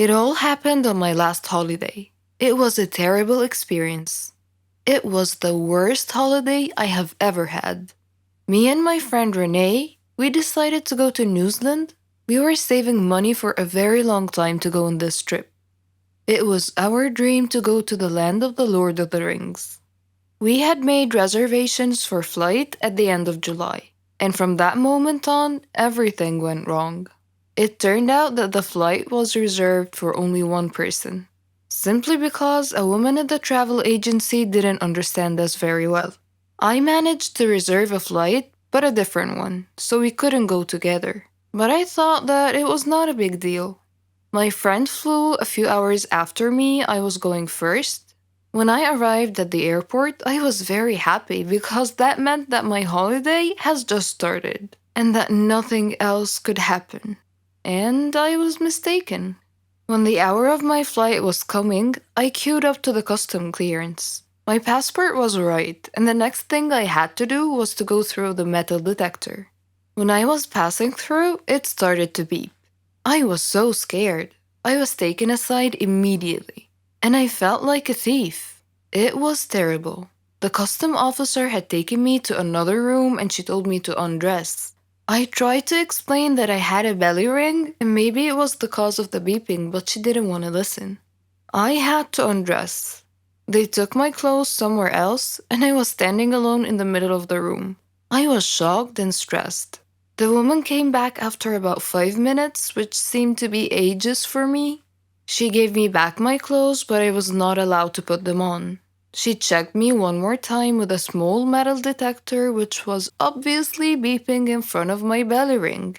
It all happened on my last holiday. It was a terrible experience. It was the worst holiday I have ever had. Me and my friend Renee, we decided to go to New Zealand. We were saving money for a very long time to go on this trip. It was our dream to go to the land of the Lord of the Rings. We had made reservations for flight at the end of July, and from that moment on, everything went wrong. It turned out that the flight was reserved for only one person, simply because a woman at the travel agency didn't understand us very well. I managed to reserve a flight, but a different one, so we couldn't go together. But I thought that it was not a big deal. My friend flew a few hours after me. I was going first. When I arrived at the airport, I was very happy because that meant that my holiday has just started and that nothing else could happen. And I was mistaken. When the hour of my flight was coming, I queued up to the custom clearance. My passport was right, and the next thing I had to do was to go through the metal detector. When I was passing through, it started to beep. I was so scared. I was taken aside immediately, and I felt like a thief. It was terrible. The custom officer had taken me to another room and she told me to undress. I tried to explain that I had a belly ring and maybe it was the cause of the beeping, but she didn't want to listen. I had to undress. They took my clothes somewhere else and I was standing alone in the middle of the room. I was shocked and stressed. The woman came back after about 5 minutes, which seemed to be ages for me. She gave me back my clothes, but I was not allowed to put them on. She checked me one more time with a small metal detector, which was obviously beeping in front of my belly ring.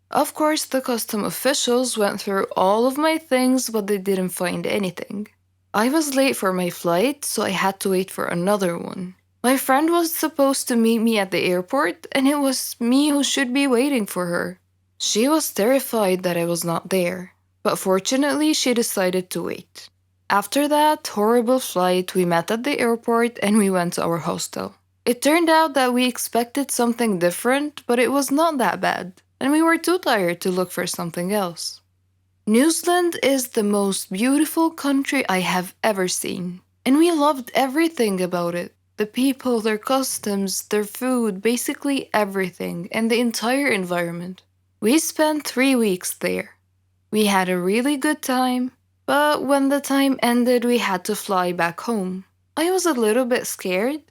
Of course, the custom officials went through all of my things, but they didn't find anything. I was late for my flight, so I had to wait for another one. My friend was supposed to meet me at the airport, and it was me who should be waiting for her. She was terrified that I was not there, but fortunately, she decided to wait. After that horrible flight, we met at the airport and we went to our hostel. It turned out that we expected something different, but it was not that bad, and we were too tired to look for something else. New Zealand is the most beautiful country I have ever seen, and we loved everything about it. The people, their customs, their food, basically everything, and the entire environment. We spent 3 weeks there. We had a really good time, but when the time ended, we had to fly back home. I was a little bit scared.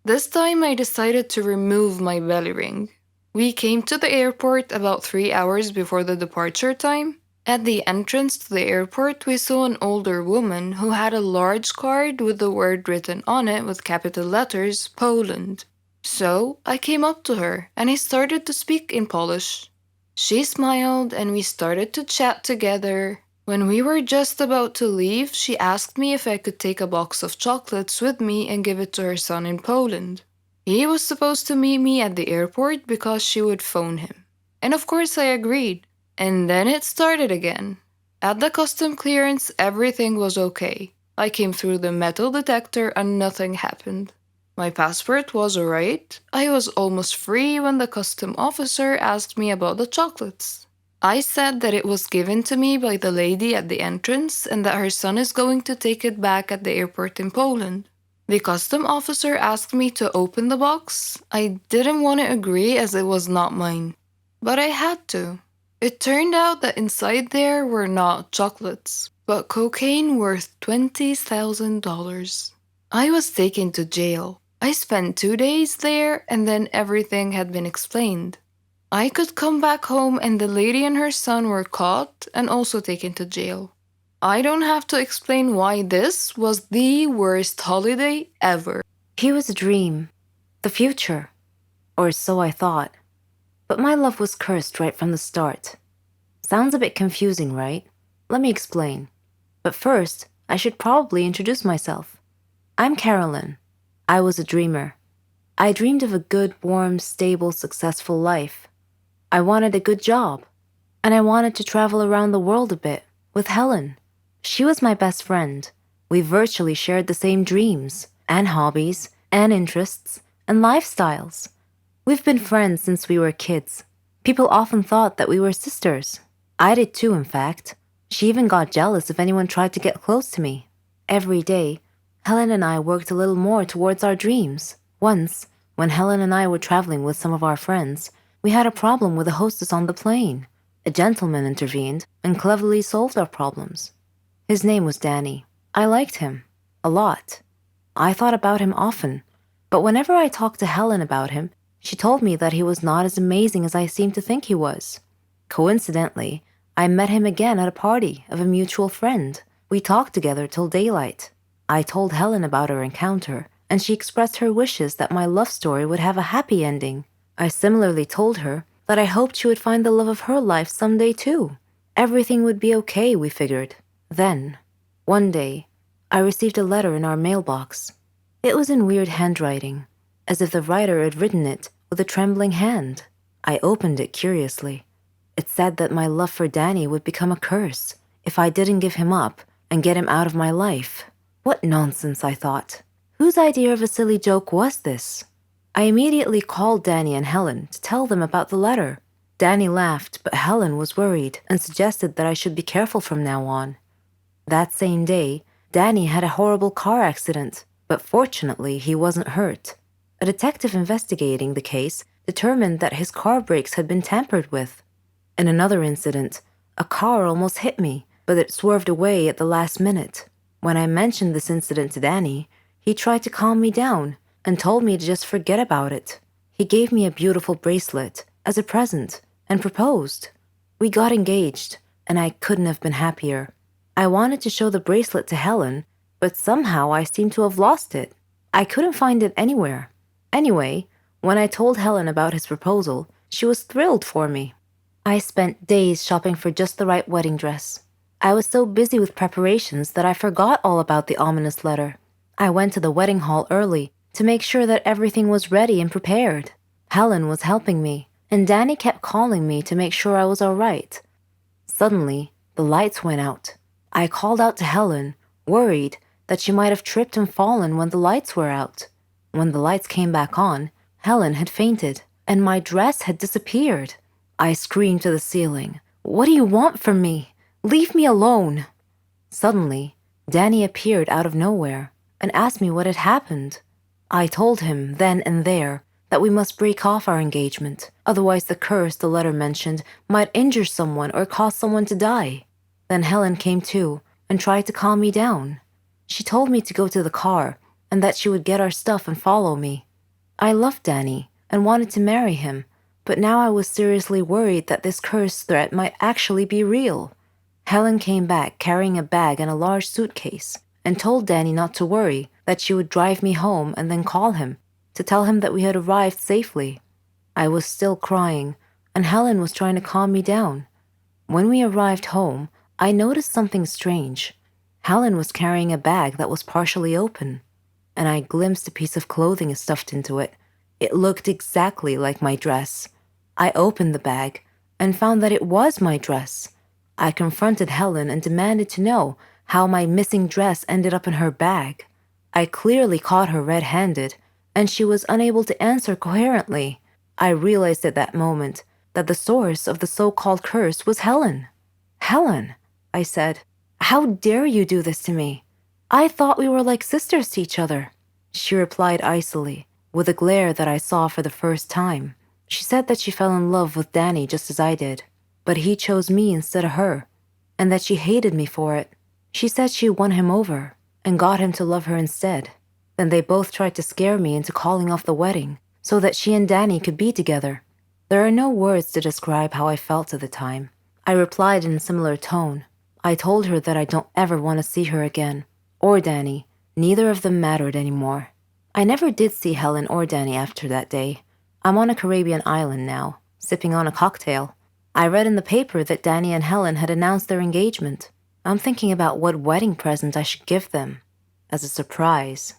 This time, I decided to remove my belly ring. We came to the airport about 3 hours before the departure time. At the entrance to the airport, we saw an older woman who had a large card with the word written on it with capital letters, Poland. So I came up to her and I started to speak in Polish. She smiled and we started to chat together. When we were just about to leave, she asked me if I could take a box of chocolates with me and give it to her son in Poland. He was supposed to meet me at the airport because she would phone him. And of course I agreed. And then it started again. At the custom clearance, everything was okay. I came through the metal detector and nothing happened. My passport was alright. I was almost free when the custom officer asked me about the chocolates. I said that it was given to me by the lady at the entrance and that her son is going to take it back at the airport in Poland. The custom officer asked me to open the box. I didn't want to agree as it was not mine, but I had to. It turned out that inside there were not chocolates, but cocaine worth $20,000. I was taken to jail. I spent 2 days there and then everything had been explained. I could come back home and the lady and her son were caught and also taken to jail. I don't have to explain why this was the worst holiday ever. He was a dream, the future, or so I thought. But my love was cursed right from the start. Sounds a bit confusing, right? Let me explain. But first, I should probably introduce myself. I'm Carolyn. I was a dreamer. I dreamed of a good, warm, stable, successful life. I wanted a good job. And I wanted to travel around the world a bit with Helen. She was my best friend. We virtually shared the same dreams and hobbies and interests and lifestyles. We've been friends since we were kids. People often thought that we were sisters. I did too, in fact. She even got jealous if anyone tried to get close to me. Every day, Helen and I worked a little more towards our dreams. Once, when Helen and I were traveling with some of our friends, we had a problem with the hostess on the plane. A gentleman intervened and cleverly solved our problems. His name was Danny. I liked him. A lot. I thought about him often, but whenever I talked to Helen about him, she told me that he was not as amazing as I seemed to think he was. Coincidentally, I met him again at a party of a mutual friend. We talked together till daylight. I told Helen about our encounter, and she expressed her wishes that my love story would have a happy ending. I similarly told her that I hoped she would find the love of her life someday too. Everything would be okay, we figured. Then, one day, I received a letter in our mailbox. It was in weird handwriting, as if the writer had written it with a trembling hand. I opened it curiously. It said that my love for Danny would become a curse if I didn't give him up and get him out of my life. What nonsense, I thought. Whose idea of a silly joke was this? I immediately called Danny and Helen to tell them about the letter. Danny laughed, but Helen was worried and suggested that I should be careful from now on. That same day, Danny had a horrible car accident, but fortunately he wasn't hurt. A detective investigating the case determined that his car brakes had been tampered with. In another incident, a car almost hit me, but it swerved away at the last minute. When I mentioned this incident to Danny, he tried to calm me down and told me to just forget about it. He gave me a beautiful bracelet as a present and proposed. We got engaged, and I couldn't have been happier. I wanted to show the bracelet to Helen, but somehow I seemed to have lost it. I couldn't find it anywhere. Anyway, when I told Helen about his proposal, she was thrilled for me. I spent days shopping for just the right wedding dress. I was so busy with preparations that I forgot all about the ominous letter. I went to the wedding hall early to make sure that everything was ready and prepared. Helen was helping me, and Danny kept calling me to make sure I was all right. Suddenly, the lights went out. I called out to Helen, worried that she might have tripped and fallen when the lights were out. When the lights came back on, Helen had fainted, and my dress had disappeared. I screamed to the ceiling, "What do you want from me? Leave me alone!" Suddenly, Danny appeared out of nowhere and asked me what had happened. I told him then and there that we must break off our engagement, otherwise the curse the letter mentioned might injure someone or cause someone to die. Then Helen came to and tried to calm me down. She told me to go to the car and that she would get our stuff and follow me. I loved Danny and wanted to marry him, but now I was seriously worried that this curse threat might actually be real. Helen came back carrying a bag and a large suitcase and told Danny not to worry, that she would drive me home and then call him to tell him that we had arrived safely. I was still crying, and Helen was trying to calm me down. When we arrived home, I noticed something strange. Helen was carrying a bag that was partially open, and I glimpsed a piece of clothing stuffed into it. It looked exactly like my dress. I opened the bag and found that it was my dress. I confronted Helen and demanded to know how my missing dress ended up in her bag. I clearly caught her red-handed, and she was unable to answer coherently. I realized at that moment that the source of the so-called curse was Helen. "Helen," I said, "how dare you do this to me? I thought we were like sisters to each other." She replied icily, with a glare that I saw for the first time. She said that she fell in love with Danny just as I did, but he chose me instead of her, and that she hated me for it. She said she won him over and got him to love her instead. Then they both tried to scare me into calling off the wedding so that she and Danny could be together. There are no words to describe how I felt at the time. I replied in a similar tone. I told her that I don't ever want to see her again, or Danny. Neither of them mattered anymore. I never did see Helen or Danny after that day. I'm on a Caribbean island now, sipping on a cocktail. I read in the paper that Danny and Helen had announced their engagement. I'm thinking about what wedding present I should give them as a surprise.